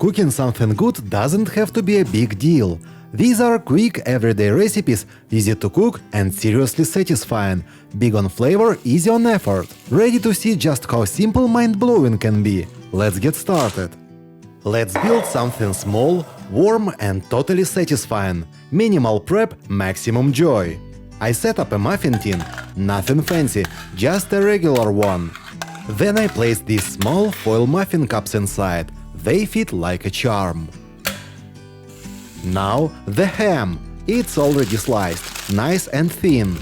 Cooking something good doesn't have to be a big deal. These are quick everyday recipes, easy to cook and seriously satisfying, big on flavor, easy on effort. Ready to see just how simple mind-blowing can be? Let's get started. Let's build something small, warm and totally satisfying. Minimal prep, maximum joy. I set up a muffin tin, nothing fancy, just a regular one. Then I placed these small foil muffin cups inside. They fit like a charm. Now the ham. It's already sliced, nice and thin.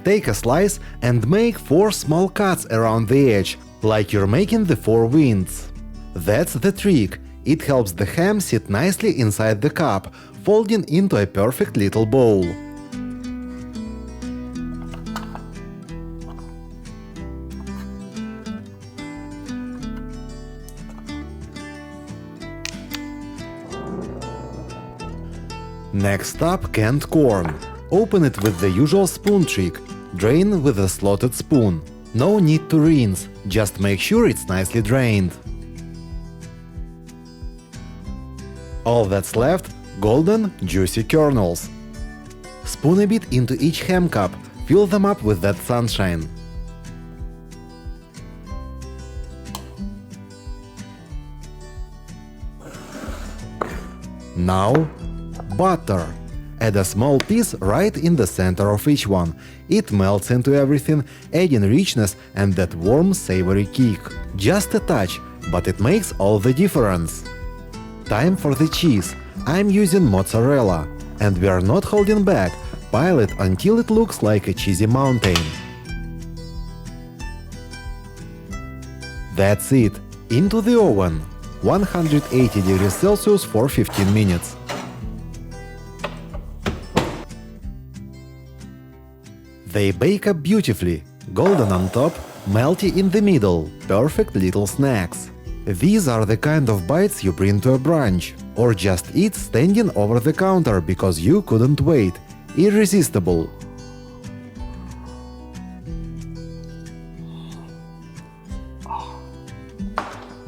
Take a slice and make 4 small cuts around the edge, like you're making the 4 winds. That's the trick. It helps the ham sit nicely inside the cup, folding into a perfect little bowl. Next up, canned corn. Open it with the usual spoon trick. Drain with a slotted spoon. No need to rinse, just make sure it's nicely drained. All that's left – golden, juicy kernels. Spoon a bit into each ham cup, fill them up with that sunshine. Now, butter. Add a small piece right in the center of each one. It melts into everything, adding richness and that warm, savory kick. Just a touch, but it makes all the difference. Time for the cheese. I'm using mozzarella. And we are not holding back. Pile it until it looks like a cheesy mountain. That's it. Into the oven. 180 degrees Celsius for 15 minutes. They bake up beautifully, golden on top, melty in the middle, perfect little snacks. These are the kind of bites you bring to a brunch, or just eat standing over the counter because you couldn't wait. Irresistible.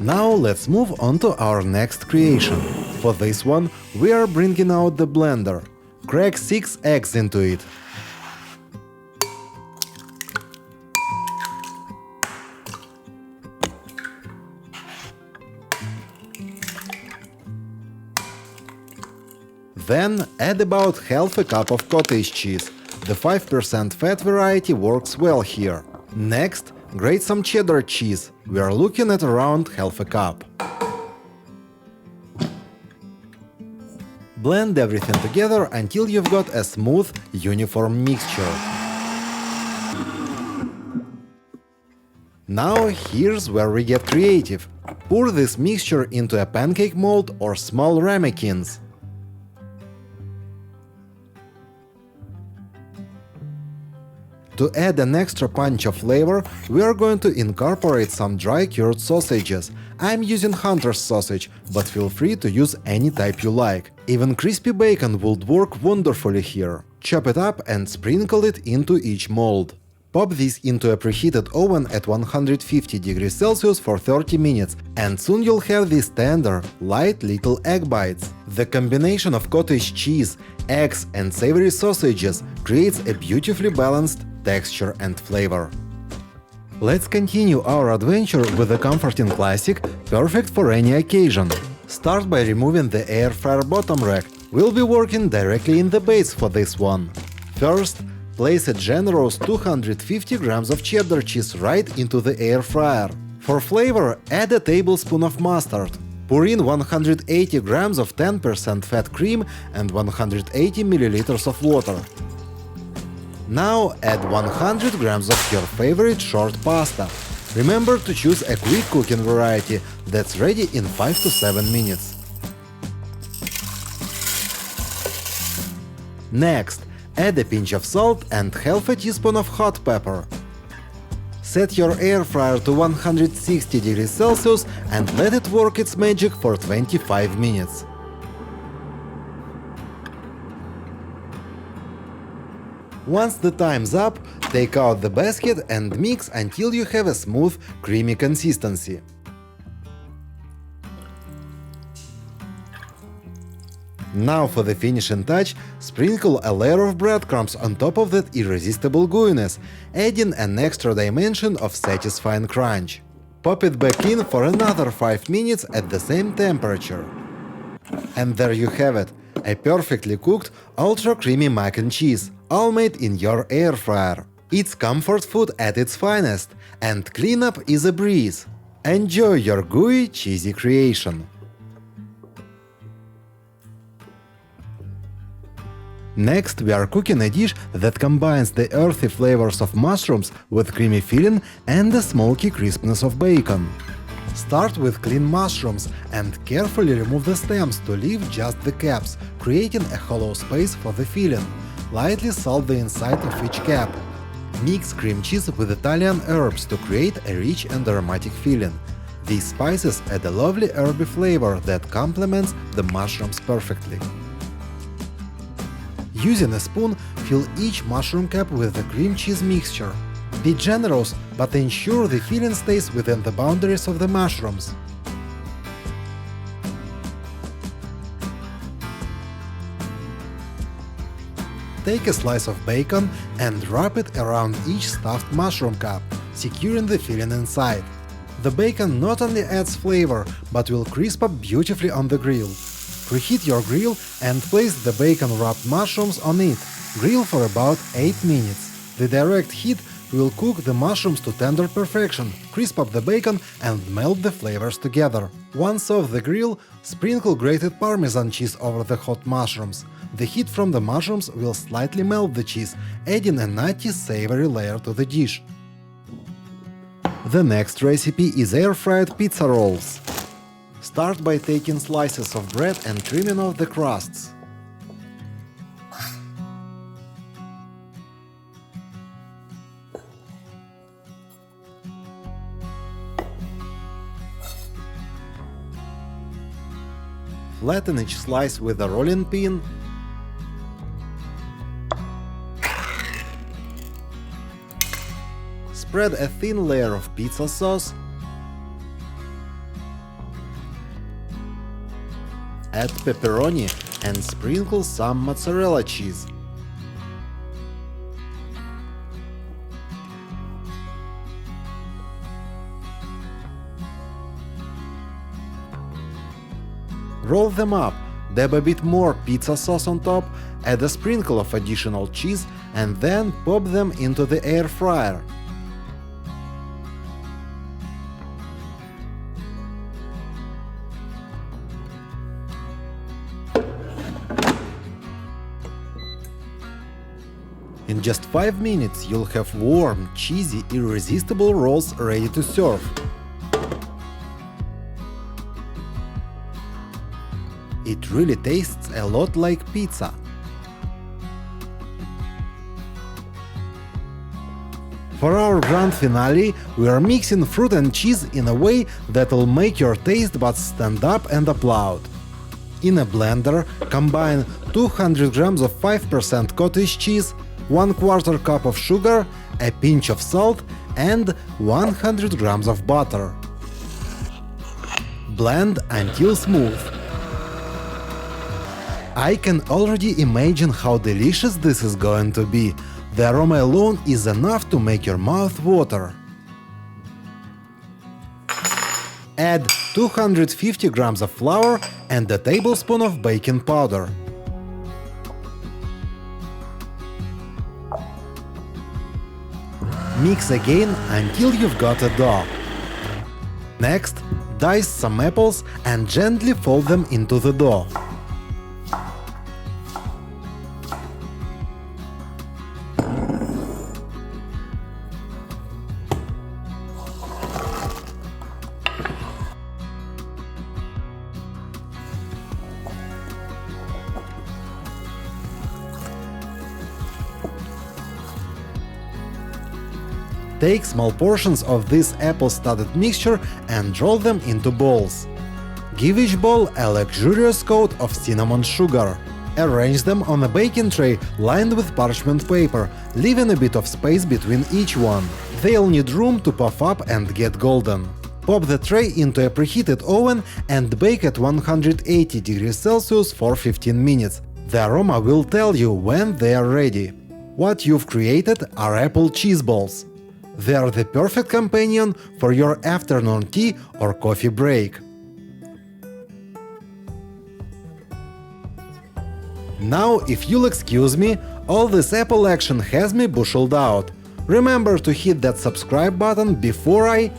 Now let's move on to our next creation. For this one, we are bringing out the blender. Crack 6 eggs into it. Then add about half a cup of cottage cheese. The 5% fat variety works well here. Next, grate some cheddar cheese. We are looking at around half a cup. Blend everything together until you've got a smooth, uniform mixture. Now here's where we get creative. Pour this mixture into a pancake mold or small ramekins. To add an extra punch of flavor, we are going to incorporate some dry cured sausages. I'm using Hunter's sausage, but feel free to use any type you like. Even crispy bacon would work wonderfully here. Chop it up and sprinkle it into each mold. Pop this into a preheated oven at 150 degrees Celsius for 30 minutes, and soon you'll have these tender, light little egg bites. The combination of cottage cheese, eggs and savory sausages creates a beautifully balanced texture and flavor. Let's continue our adventure with a comforting classic, perfect for any occasion. Start by removing the air fryer bottom rack. We'll be working directly in the base for this one. First, place a generous 250 grams of cheddar cheese right into the air fryer. For flavor, add a tablespoon of mustard. Pour in 180 grams of 10% fat cream and 180 milliliters of water. Now add 100 grams of your favorite short pasta. Remember to choose a quick cooking variety that's ready in 5 to 7 minutes. Next, add a pinch of salt and half a teaspoon of hot pepper. Set your air fryer to 160 degrees Celsius and let it work its magic for 25 minutes. Once the time's up, take out the basket and mix until you have a smooth, creamy consistency. Now for the finishing touch, sprinkle a layer of breadcrumbs on top of that irresistible gooiness, adding an extra dimension of satisfying crunch. Pop it back in for another 5 minutes at the same temperature. And there you have it, a perfectly cooked, ultra creamy mac and cheese, all made in your air fryer. It's comfort food at its finest, and cleanup is a breeze. Enjoy your gooey, cheesy creation. Next, we are cooking a dish that combines the earthy flavors of mushrooms with creamy filling and the smoky crispness of bacon. Start with clean mushrooms and carefully remove the stems to leave just the caps, creating a hollow space for the filling. Lightly salt the inside of each cap. Mix cream cheese with Italian herbs to create a rich and aromatic filling. These spices add a lovely herby flavor that complements the mushrooms perfectly. Using a spoon, fill each mushroom cap with the cream cheese mixture. Be generous, but ensure the filling stays within the boundaries of the mushrooms. Take a slice of bacon and wrap it around each stuffed mushroom cap, securing the filling inside. The bacon not only adds flavor, but will crisp up beautifully on the grill. Preheat your grill and place the bacon-wrapped mushrooms on it. Grill for about 8 minutes. The direct heat will cook the mushrooms to tender perfection, crisp up the bacon and melt the flavors together. Once off the grill, sprinkle grated Parmesan cheese over the hot mushrooms. The heat from the mushrooms will slightly melt the cheese, adding a nutty, savory layer to the dish. The next recipe is air-fried pizza rolls. Start by taking slices of bread and trimming off the crusts. Flatten each slice with a rolling pin. Spread a thin layer of pizza sauce. Add pepperoni and sprinkle some mozzarella cheese. Roll them up, dab a bit more pizza sauce on top, add a sprinkle of additional cheese, and then pop them into the air fryer. In just 5 minutes, you'll have warm, cheesy, irresistible rolls ready to serve. It really tastes a lot like pizza. For our grand finale, we are mixing fruit and cheese in a way that'll make your taste buds stand up and applaud. In a blender, combine 200 grams of 5% cottage cheese, 1/4 cup of sugar, a pinch of salt, and 100 grams of butter. Blend until smooth. I can already imagine how delicious this is going to be. The aroma alone is enough to make your mouth water. Add 250 grams of flour and a tablespoon of baking powder. Mix again until you've got a dough. Next, dice some apples and gently fold them into the dough. Take small portions of this apple-studded mixture and roll them into balls. Give each ball a luxurious coat of cinnamon sugar. Arrange them on a baking tray lined with parchment paper, leaving a bit of space between each one. They'll need room to puff up and get golden. Pop the tray into a preheated oven and bake at 180 degrees Celsius for 15 minutes. The aroma will tell you when they are ready. What you've created are apple cheese balls. They are the perfect companion for your afternoon tea or coffee break. Now, if you'll excuse me, all this Apple action has me bushled out. Remember to hit that subscribe button before I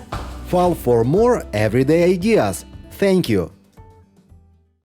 fall for more everyday ideas. Thank you!